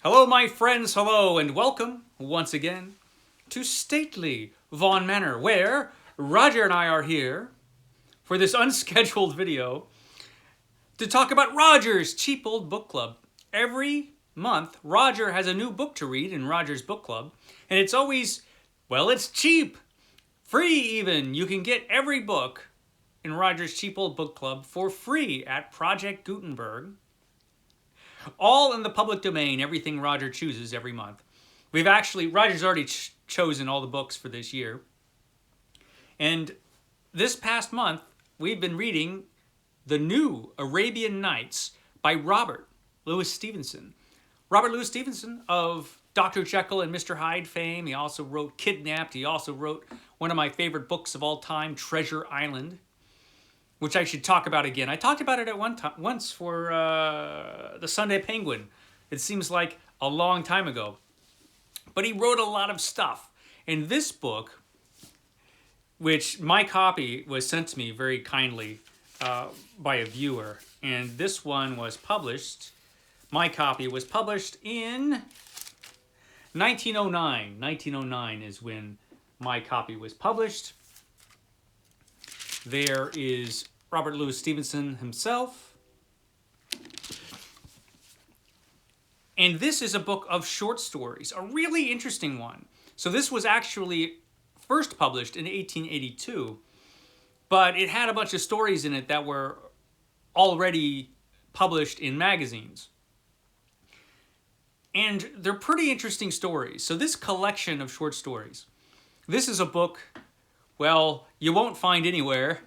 Hello, my friends, hello, and welcome once again to stately Vaughan Manor, where Roger and I are here for this unscheduled video to talk about Roger's Cheap Old Book Club. Every month, Roger has a new book to read in Roger's Book Club, and it's always, well, it's cheap, free even. You can get every book in Roger's Cheap Old Book Club for free at Project Gutenberg. All in the public domain, everything Roger chooses every month. Roger's already chosen all the books for this year. And this past month, we've been reading the new Arabian Nights by Robert Louis Stevenson. Robert Louis Stevenson of Dr. Jekyll and Mr. Hyde fame. He also wrote Kidnapped. He also wrote one of my favorite books of all time, Treasure Island, which I should talk about again. I talked about it at once for the Sunday Penguin. It seems like a long time ago. But he wrote a lot of stuff. And this book, which my copy was sent to me very kindly by a viewer, and this one was published, my copy was published in 1909. 1909 is when my copy was published. There is Robert Louis Stevenson himself. And this is a book of short stories, a really interesting one. So this was actually first published in 1882, but it had a bunch of stories in it that were already published in magazines. And they're pretty interesting stories. So this collection of short stories, this is a book, well, you won't find anywhere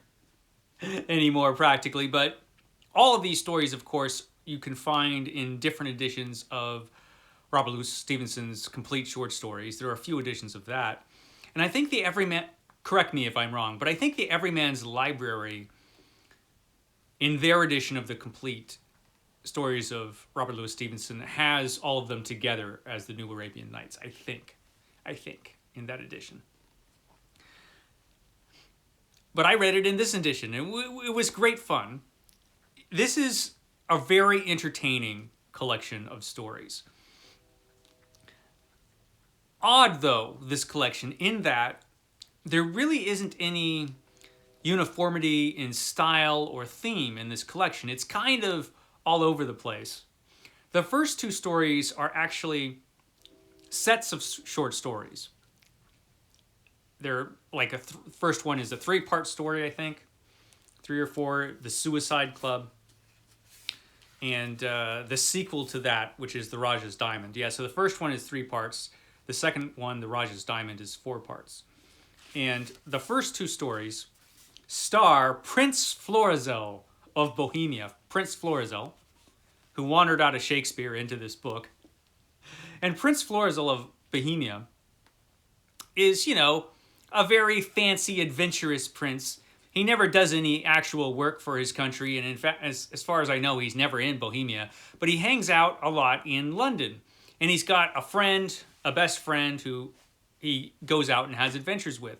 anymore practically, but all of these stories, of course, you can find in different editions of Robert Louis Stevenson's complete short stories. There are a few editions of that. And I think the Everyman, correct me if I'm wrong, but I think the Everyman's Library, in their edition of the complete stories of Robert Louis Stevenson, has all of them together as the new Arabian Nights, I think, in that edition. But I read it in this edition, and it was great fun. This is a very entertaining collection of stories. Odd, though, this collection, in that there really isn't any uniformity in style or theme in this collection. It's kind of all over the place. The first two stories are actually sets of short stories. They're like first one is a 3-part story, I think, 3 or 4, The Suicide Club, and the sequel to that, which is The Raja's Diamond. Yeah, so the first one is 3 parts. The second one, The Raja's Diamond, is 4 parts. And the first 2 stories star Prince Florizel of Bohemia. Prince Florizel, who wandered out of Shakespeare into this book. And Prince Florizel of Bohemia is, a very fancy, adventurous prince. He never does any actual work for his country, and in fact, as far as I know, he's never in Bohemia, but he hangs out a lot in London. And he's got a friend, a best friend, who he goes out and has adventures with.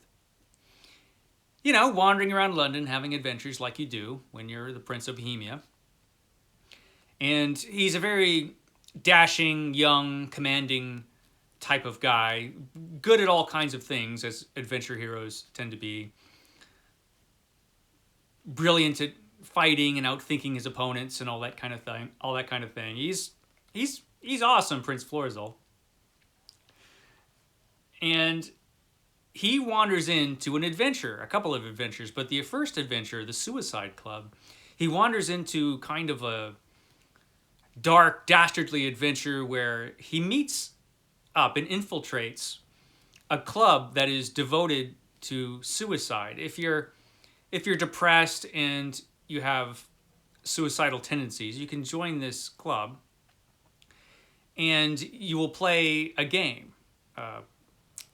Wandering around London, having adventures like you do when you're the Prince of Bohemia. And he's a very dashing, young, commanding type of guy, good at all kinds of things, as adventure heroes tend to be. Brilliant at fighting and outthinking his opponents and all that kind of thing. He's awesome, Prince Florizel. And he wanders into an adventure, a couple of adventures, but the first adventure, the Suicide Club, he wanders into kind of a dark, dastardly adventure where he meets up and infiltrates a club that is devoted to suicide. If you're depressed and you have suicidal tendencies, you can join this club and you will play a game.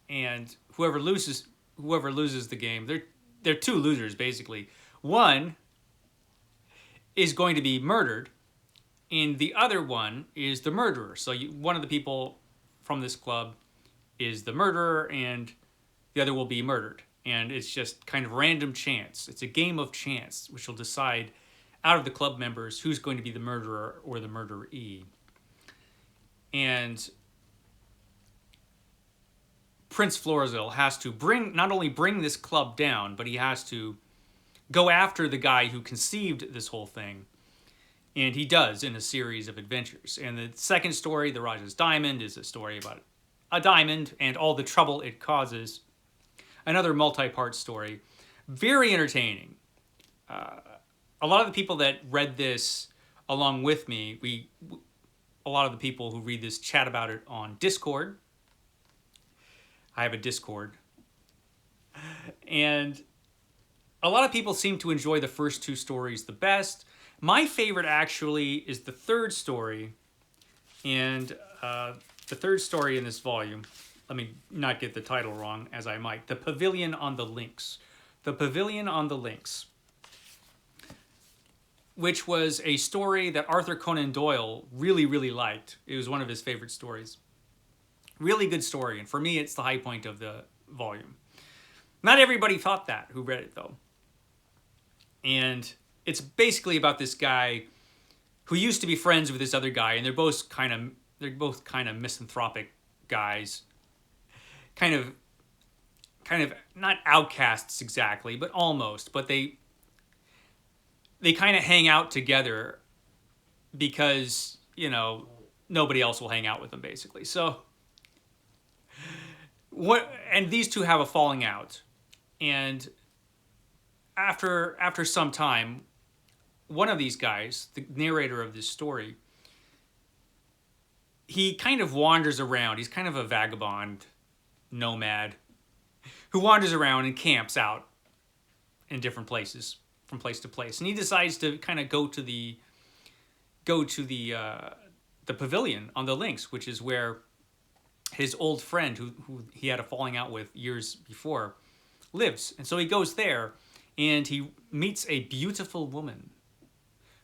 And whoever loses the game, they're 2 losers basically. One is going to be murdered, and the other one is the murderer. So one of the people from this club is the murderer, and the other will be murdered. And it's just kind of random chance. It's a game of chance, which will decide out of the club members who's going to be the murderer or the murderee. And Prince Florizel has to not only bring this club down, but he has to go after the guy who conceived this whole thing. And he does in a series of adventures. And the second story, The Raja's Diamond, is a story about a diamond and all the trouble it causes. Another multi-part story. Very entertaining. A lot of the people that read this along with me, a lot of the people who read this chat about it on Discord. I have a Discord. And a lot of people seem to enjoy the first two stories the best. My favorite, actually, is the third story. And the third story in this volume, let me not get the title wrong, as I might. The Pavilion on the Links. The Pavilion on the Links. Which was a story that Arthur Conan Doyle really, really liked. It was one of his favorite stories. Really good story, and for me, it's the high point of the volume. Not everybody thought that who read it, though. And it's basically about this guy who used to be friends with this other guy, and they're both kind of misanthropic guys. Kind of not outcasts exactly, but almost. But they kind of hang out together because, nobody else will hang out with them, basically. So, and these two have a falling out. And after some time, one of these guys, the narrator of this story, he kind of wanders around. He's kind of a vagabond nomad who wanders around and camps out in different places, from place to place. And he decides to kind of go to the pavilion on the links, which is where his old friend, who he had a falling out with years before, lives. And so he goes there, and he meets a beautiful woman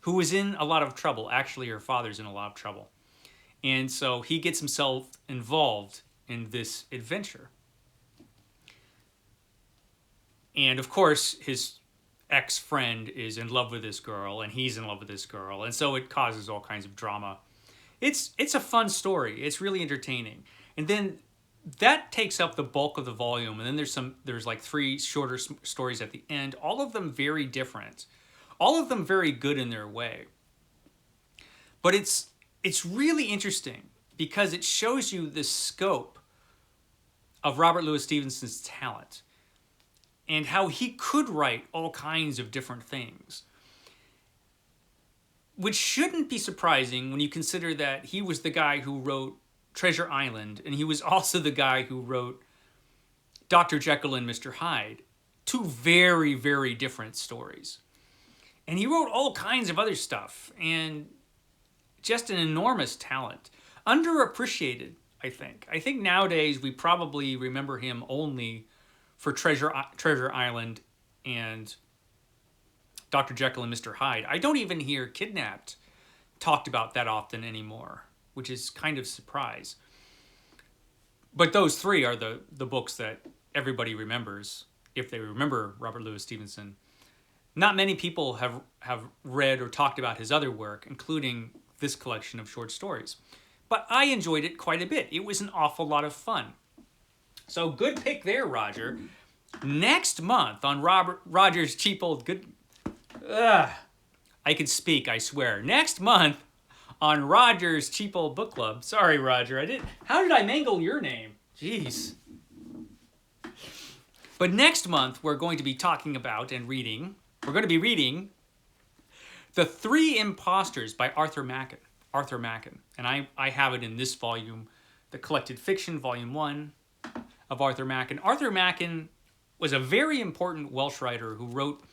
who is in a lot of trouble. Actually, her father's in a lot of trouble. And so he gets himself involved in this adventure. And of course, his ex-friend is in love with this girl, and he's in love with this girl. And so it causes all kinds of drama. It's a fun story. It's really entertaining. And then that takes up the bulk of the volume. And then there's like 3 shorter stories at the end. All of them very different. All of them very good in their way. But it's really interesting because it shows you the scope of Robert Louis Stevenson's talent and how he could write all kinds of different things. Which shouldn't be surprising when you consider that he was the guy who wrote Treasure Island, and he was also the guy who wrote Dr. Jekyll and Mr. Hyde. 2 very, very different stories. And he wrote all kinds of other stuff, and just an enormous talent. Underappreciated, I think. I think nowadays we probably remember him only for Treasure Island and Dr. Jekyll and Mr. Hyde. I don't even hear Kidnapped talked about that often anymore, which is kind of a surprise. But those 3 are the books that everybody remembers, if they remember Robert Louis Stevenson. Not many people have read or talked about his other work, including this collection of short stories. But I enjoyed it quite a bit. It was an awful lot of fun. So good pick there, Roger. Next month on Roger's Cheap Old Good... I can speak, I swear. Next month on Roger's Cheap Old Book Club. Sorry, Roger, how did I mangle your name? Jeez. But next month, we're going to be talking about and reading... We're going to be reading The 3 Impostors by Arthur Machen. And I have it in this volume, The Collected Fiction, Volume 1 of Arthur Machen. Arthur Machen was a very important Welsh writer who wrote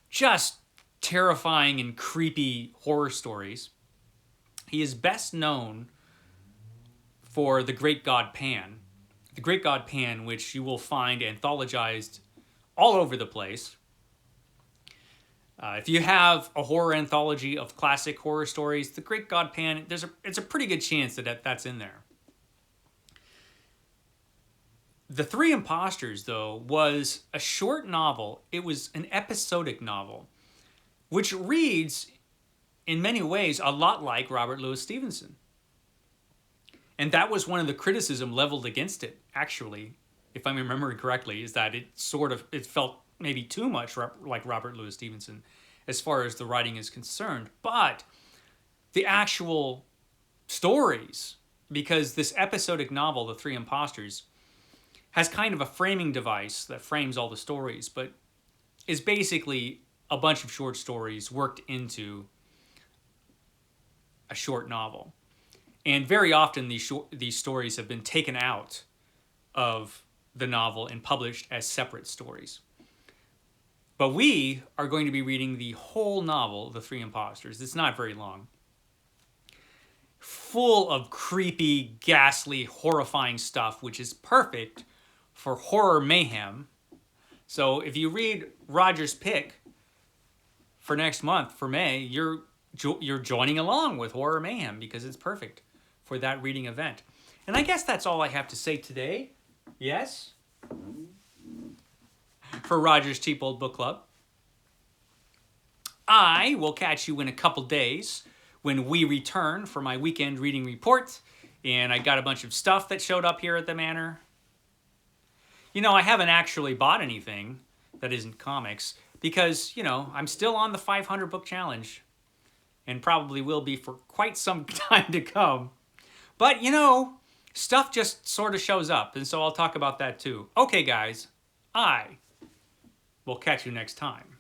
just terrifying and creepy horror stories. He is best known for The Great God Pan. The Great God Pan, which you will find anthologized all over the place. If you have a horror anthology of classic horror stories, The Great God Pan, it's a pretty good chance that that's in there. The 3 Impostors, though, was a short novel. It was an episodic novel, which reads, in many ways, a lot like Robert Louis Stevenson. And that was one of the criticism leveled against it, actually, if I'm remembering correctly, is that it felt maybe too much like Robert Louis Stevenson as far as the writing is concerned. But the actual stories, because this episodic novel, The Three Impostors, has kind of a framing device that frames all the stories, but is basically a bunch of short stories worked into a short novel. And very often these stories have been taken out of the novel and published as separate stories. But we are going to be reading the whole novel, The Three Impostors. It's not very long. Full of creepy, ghastly, horrifying stuff, which is perfect for horror mayhem. So if you read Roger's pick for next month, for May, you're joining along with horror mayhem because it's perfect for that reading event. And I guess that's all I have to say today. Yes? For Roger's Cheap Old Book Club. I will catch you in a couple days when we return for my weekend reading report. And I got a bunch of stuff that showed up here at the Manor. You know, I haven't actually bought anything that isn't comics because, you know, I'm still on the 500 book challenge and probably will be for quite some time to come. But, you know, stuff just sort of shows up, and so I'll talk about that too. Okay, guys, I will catch you next time.